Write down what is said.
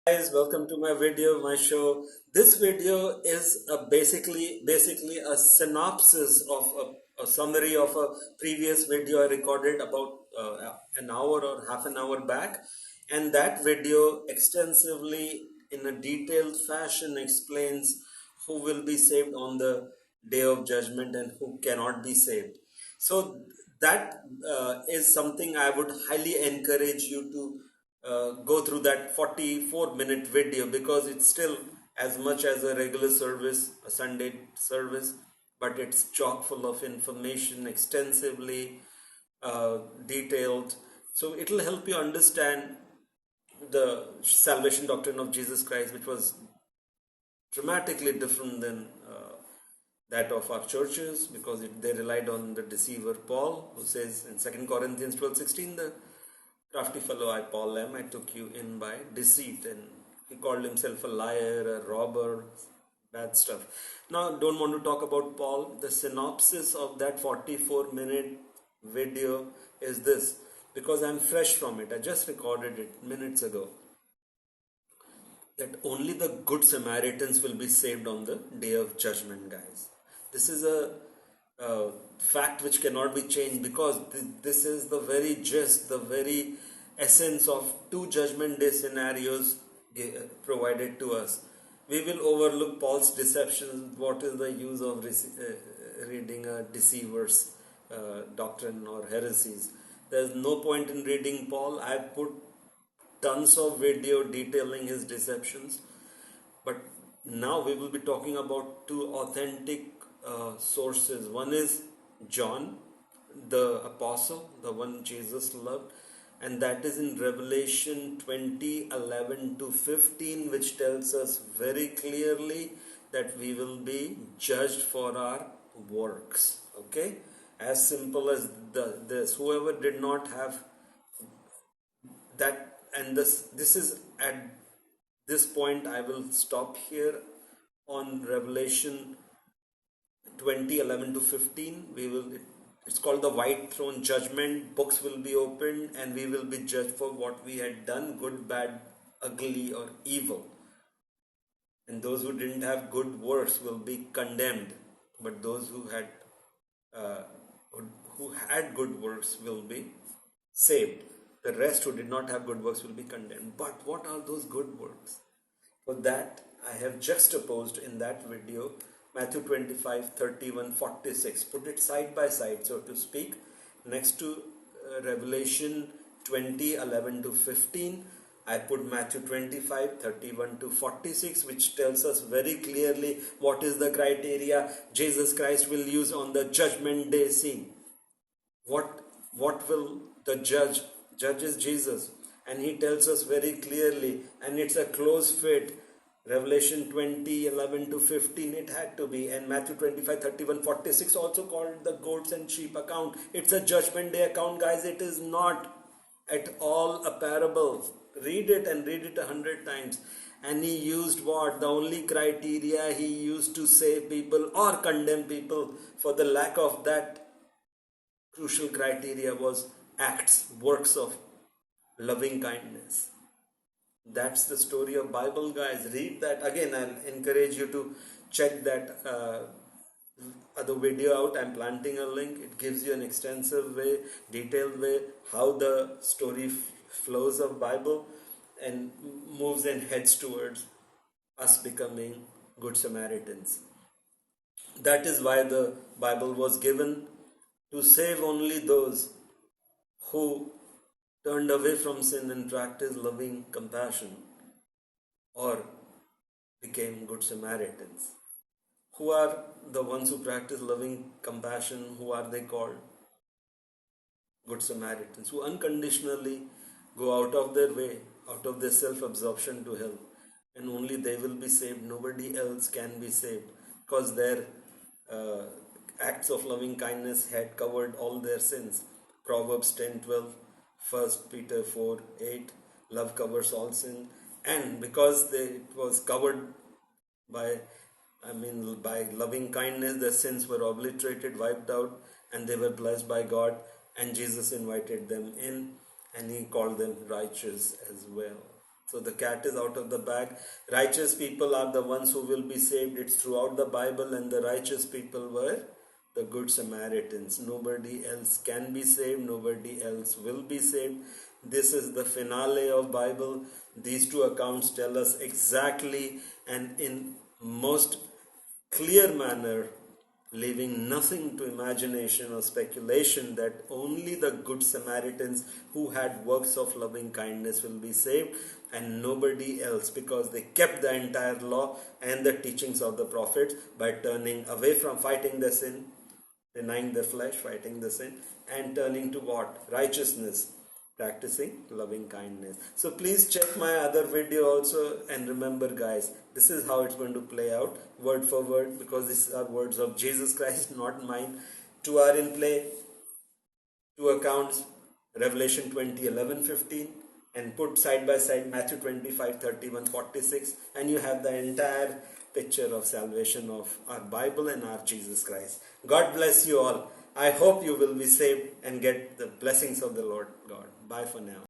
Guys, welcome to my video, my show. This video is basically a synopsis of a summary of a previous video I recorded about an hour or half an hour back, and that video extensively in a detailed fashion explains who will be saved on the day of judgment and who cannot be saved. So that is something I would highly encourage you to go through that 44-minute video, because it's still as much as a regular service, a Sunday service, but it's chock full of information, extensively detailed. So it'll help you understand the salvation doctrine of Jesus Christ, which was dramatically different than that of our churches, because they relied on the deceiver Paul, who says in 2 Corinthians 12:16, the crafty fellow I Paul am, I took you in by deceit. And he called himself a liar, a robber, bad stuff. Now, don't want to talk about Paul. The synopsis of that 44-minute video is this, because I'm fresh from it. I just recorded it minutes ago. That only the good Samaritans will be saved on the day of judgment, guys. This is a fact which cannot be changed, because this is the very gist, the very essence of two judgment day scenarios provided to us. We will overlook Paul's deceptions. What is the use of reading a deceiver's doctrine or heresies? There's no point in reading Paul. I've put tons of video detailing his deceptions, but now we will be talking about two authentic sources. One is John, the apostle, the one Jesus loved, and that is in Revelation 20:11 to 15, which tells us very clearly that we will be judged for our works. Okay, as simple as this. Whoever did not have that, and this is at this point I will stop here on Revelation 20:11 to 15. It's called the white throne judgment. Books will be opened and we will be judged for what we had done, good, bad, ugly, or evil. And those who didn't have good works will be condemned, but those who uh, had good works will be saved. The rest who did not have good works will be condemned. But what are those good works? For that, I have juxtaposed in that video Matthew 25:31-46. Put it side by side, so to speak, next to Revelation 20:11 to 15. I put Matthew 25:31 to 46, which tells us very clearly what is the criteria Jesus Christ will use on the judgment day scene. What will the judge is Jesus, and he tells us very clearly, and it's a close fit. Revelation 20:11 to 15, it had to be, and Matthew 25:31-46, also called the goats and sheep account. It's a judgment day account, guys. It is not at all a parable. Read it and read it 100 times. And he used what? The only criteria he used to save people or condemn people for the lack of that crucial criteria was acts, works of loving kindness. That's the story of Bible, guys. Read that. Again, I'll encourage you to check that other video out. I'm planting a link. It gives you an extensive way, detailed way, how the story flows of Bible and moves and heads towards us becoming good Samaritans. That is why the Bible was given, to save only those who turned away from sin and practiced loving compassion, or became good Samaritans. Who are the ones who practice loving compassion? Who are they called? Good Samaritans, who unconditionally go out of their way, out of their self-absorption to help, and only they will be saved. Nobody else can be saved, because their acts of loving kindness had covered all their sins. Proverbs 10:12, 1 Peter 4:8, love covers all sin. And because it was covered by loving kindness, their sins were obliterated, wiped out, and they were blessed by God. And Jesus invited them in, and he called them righteous as well. So the cat is out of the bag. Righteous people are the ones who will be saved. It's throughout the Bible, and the righteous people were the good Samaritans. Nobody else can be saved. Nobody else will be saved. This is the finale of Bible. These two accounts tell us exactly and in most clear manner, leaving nothing to imagination or speculation, that only the good Samaritans who had works of loving kindness will be saved and nobody else, because they kept the entire law and the teachings of the prophets by turning away from fighting the sin, denying the flesh, fighting the sin, and turning to what? Righteousness, practicing loving kindness. So please check my other video also, and remember guys, this is how it's going to play out word for word, because these are words of Jesus Christ, not mine. Two are in play, two accounts, Revelation 20, 11, 15, and put side by side Matthew 25, 31, 46, and you have the entire picture of salvation of our Bible and our Jesus Christ. God bless you all. I hope you will be saved and get the blessings of the Lord God. Bye for now.